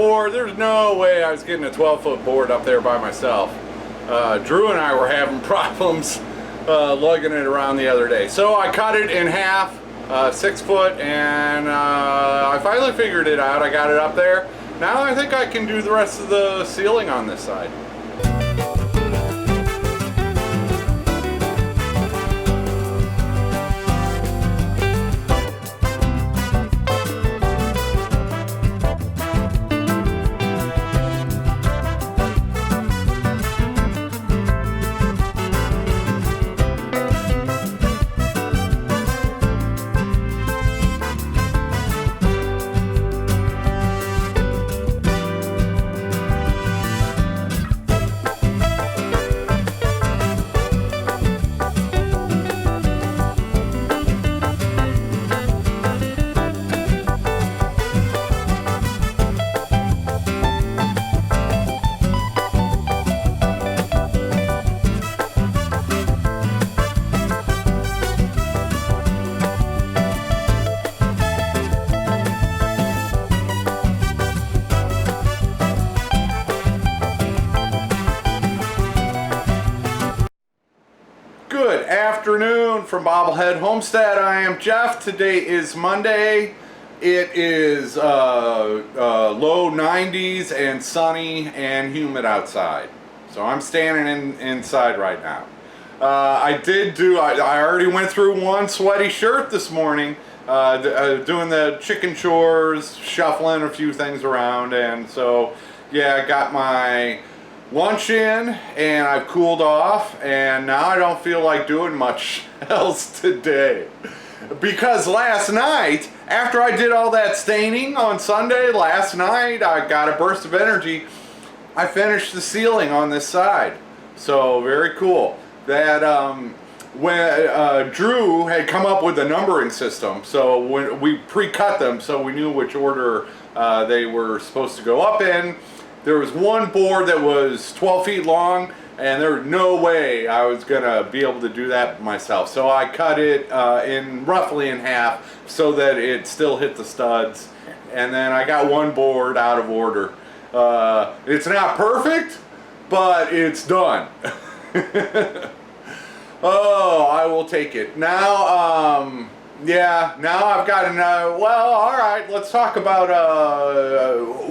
board. There's no way I was getting a 12-foot board up there by myself. Drew and I were having problems lugging it around the other day. So I cut it in half, 6 foot, and I finally figured it out. I got it up there. Now I think I can do the rest of the ceiling on this side. Good afternoon from Bobblehead Homestead. I am Jeff. Today is Monday. It is low 90s and sunny and humid outside. So I'm standing inside right now. I already went through one sweaty shirt this morning, doing the chicken chores, shuffling a few things around, and so yeah, I got my lunch in and I've cooled off, and now I don't feel like doing much else today, because last night after I did all that staining on Sunday, last night I got a burst of energy. I finished the ceiling on this side, so very cool. That when Drew had come up with a numbering system, so when we pre-cut them so we knew which order they were supposed to go up in. There was one board that was 12 feet long, and there was no way I was gonna be able to do that myself. So I cut it roughly in half so that it still hit the studs. And then I got one board out of order. It's not perfect, but it's done. Oh, I will take it. Now, yeah, now I've got to know, well, all right, let's talk about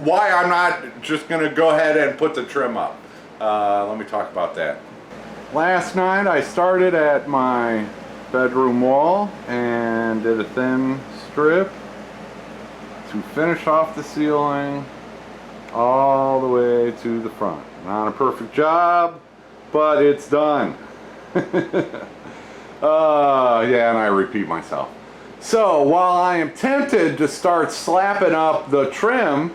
why I'm not just going to go ahead and put the trim up. Let me talk about that. Last night I started at my bedroom wall and did a thin strip to finish off the ceiling all the way to the front. Not a perfect job, but it's done. Yeah, and I repeat myself. So while I am tempted to start slapping up the trim,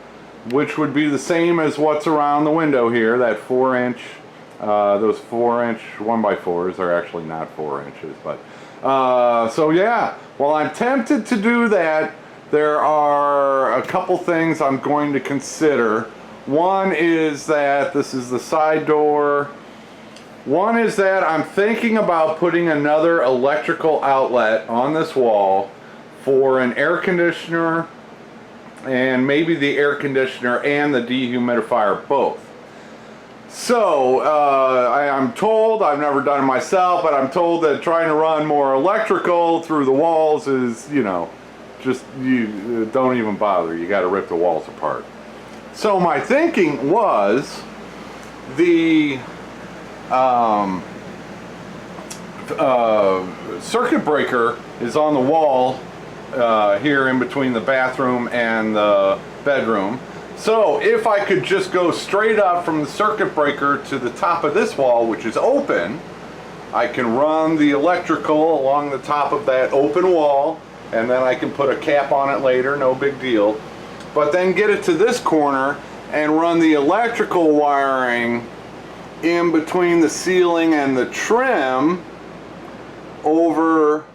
which would be the same as what's around the window here, that 4-inch, those 4-inch 1x4s are actually not 4 inches, but so yeah, while I'm tempted to do that, there are a couple things I'm going to consider. One is that this is the side door. One is that I'm thinking about putting another electrical outlet on this wall for an air conditioner, and maybe the air conditioner and the dehumidifier both. So I'm told, I've never done it myself, but I'm told that trying to run more electrical through the walls is, you know, just, you don't even bother. You got to rip the walls apart. So my thinking was the circuit breaker is on the wall here in between the bathroom and the bedroom. So if I could just go straight up from the circuit breaker to the top of this wall, which is open, I can run the electrical along the top of that open wall, and then I can put a cap on it later, no big deal. But then get it to this corner and run the electrical wiring in between the ceiling and the trim over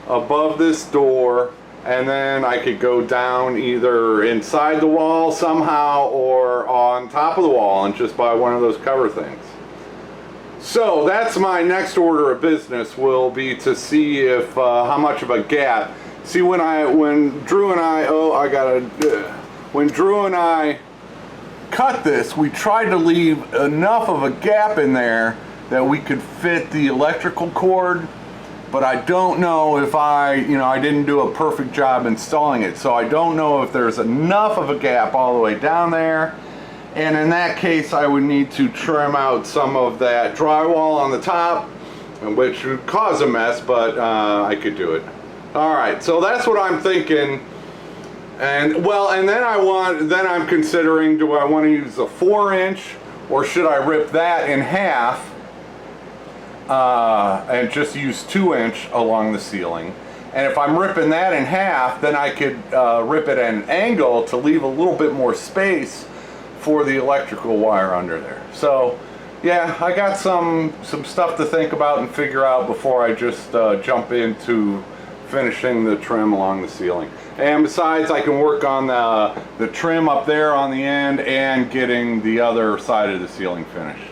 above this door, and then I could go down either inside the wall somehow or on top of the wall and just buy one of those cover things. So that's my next order of business, will be to see if how much of a gap. See, when Drew and I cut this, we tried to leave enough of a gap in there that we could fit the electrical cord, but I don't know if I didn't do a perfect job installing it, so I don't know if there's enough of a gap all the way down there. And in that case, I would need to trim out some of that drywall on the top, which would cause a mess, but I could do it. All right, so that's what I'm thinking. And well, and then I'm considering, do I want to use a 4-inch or should I rip that in half and just use 2-inch along the ceiling? And if I'm ripping that in half, then I could rip it at an angle to leave a little bit more space for the electrical wire under there. So yeah, I got some stuff to think about and figure out before I just jump into finishing the trim along the ceiling. And besides, I can work on the trim up there on the end and getting the other side of the ceiling finished.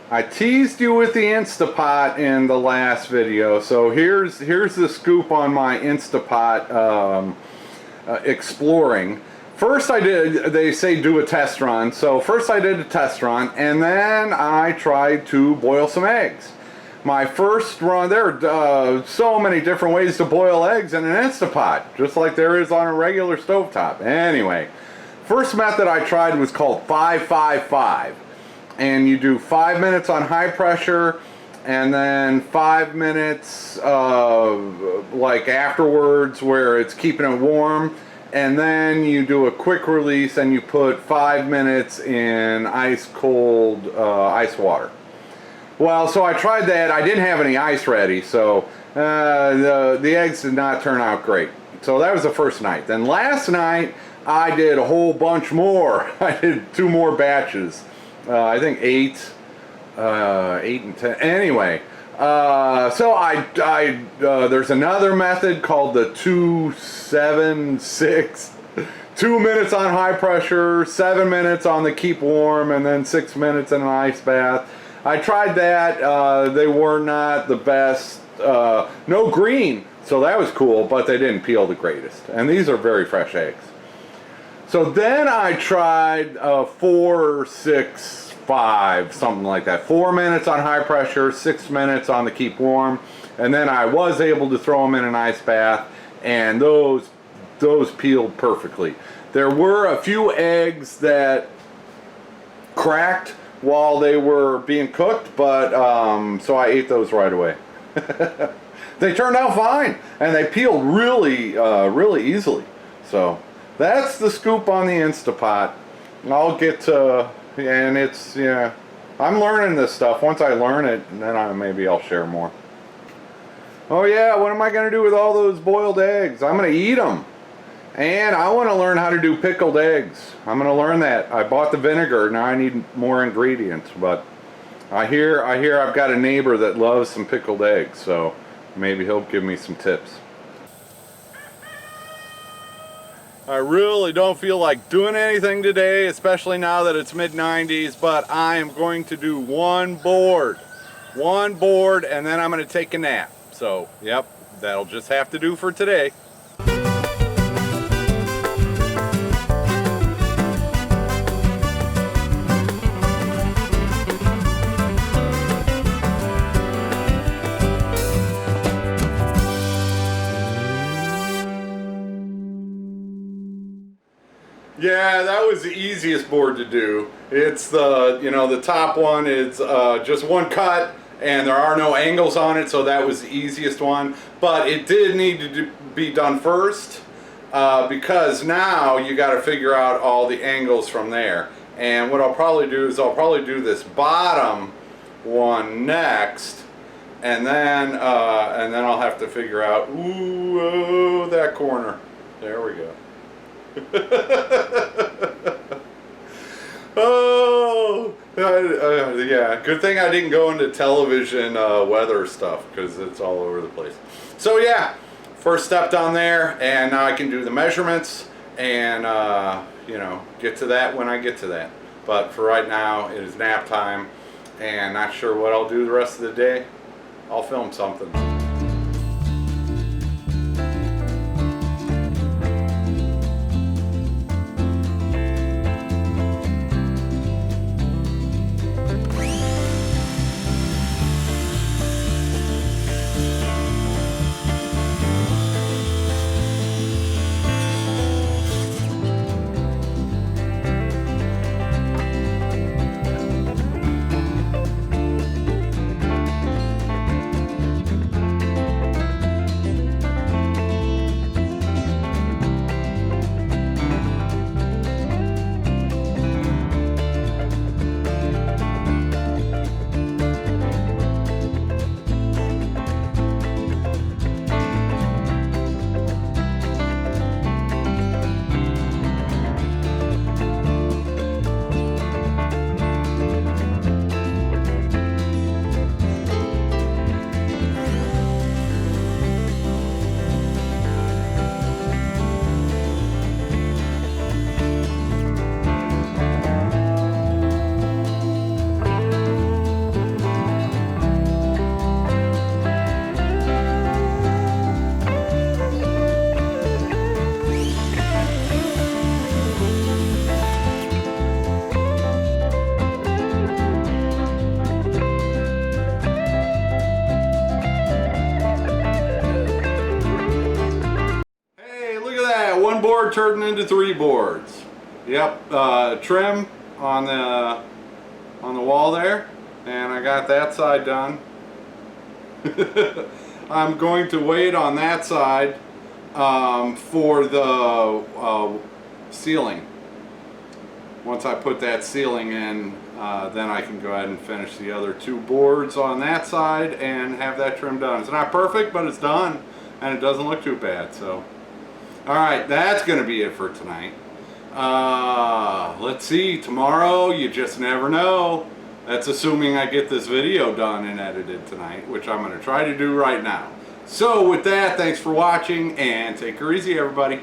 I teased you with the Instapot in the last video, so here's the scoop on my Instapot exploring. First they say do a test run, so first I did a test run and then I tried to boil some eggs. My first run, there are so many different ways to boil eggs in an Instapot, just like there is on a regular stovetop. Anyway, first method I tried was called 5-5-5. And you do 5 minutes on high pressure and then 5 minutes like afterwards where it's keeping it warm. And then you do a quick release and you put 5 minutes in ice cold ice water. Well, so I tried that. I didn't have any ice ready, so the eggs did not turn out great. So that was the first night. Then last night I did a whole bunch more. I did 2 more batches. I think 8 and 10. Anyway, so there's another method called the 2-7-6. 2 minutes on high pressure, 7 minutes on the keep warm, and then 6 minutes in an ice bath. I tried that. They were not the best. No green, so that was cool, but they didn't peel the greatest. And these are very fresh eggs. So then I tried 4-6-5, something like that. 4 minutes on high pressure, 6 minutes on the keep warm, and then I was able to throw them in an ice bath, and those peeled perfectly. There were a few eggs that cracked while they were being cooked, but so I ate those right away. They turned out fine, and they peeled really easily. So that's the scoop on the Instapot. I'll get to, and it's, yeah, I'm learning this stuff. Once I learn it, then maybe I'll share more. Oh yeah, what am I going to do with all those boiled eggs? I'm going to eat them. And I want to learn how to do pickled eggs. I'm going to learn that. I bought the vinegar. Now I need more ingredients. But I hear I've got a neighbor that loves some pickled eggs. So maybe he'll give me some tips. I really don't feel like doing anything today, especially now that it's mid-90s. But I am going to do one board, and then I'm going to take a nap. So, yep, that'll just have to do for today. Yeah, that was the easiest board to do. It's the top one is just one cut and there are no angles on it, so that was the easiest one. But it did need to be done first because now you got to figure out all the angles from there. And what I'll probably do is I'll probably do this bottom one next, and then I'll have to figure out that corner. There we go. Oh, yeah, good thing I didn't go into television weather stuff because it's all over the place. So yeah, first step down there, and now I can do the measurements and get to that when I get to that. But for right now, it is nap time, and not sure what I'll do the rest of the day. I'll film something. board turned into 3 boards. Yep, trim on the wall there, and I got that side done. I'm going to wait on that side for the ceiling. Once I put that ceiling in, then I can go ahead and finish the other 2 boards on that side and have that trim done. It's not perfect, but it's done, and it doesn't look too bad. So, alright, that's going to be it for tonight. Let's see, tomorrow, you just never know. That's assuming I get this video done and edited tonight, which I'm going to try to do right now. So with that, thanks for watching, and take her easy, everybody.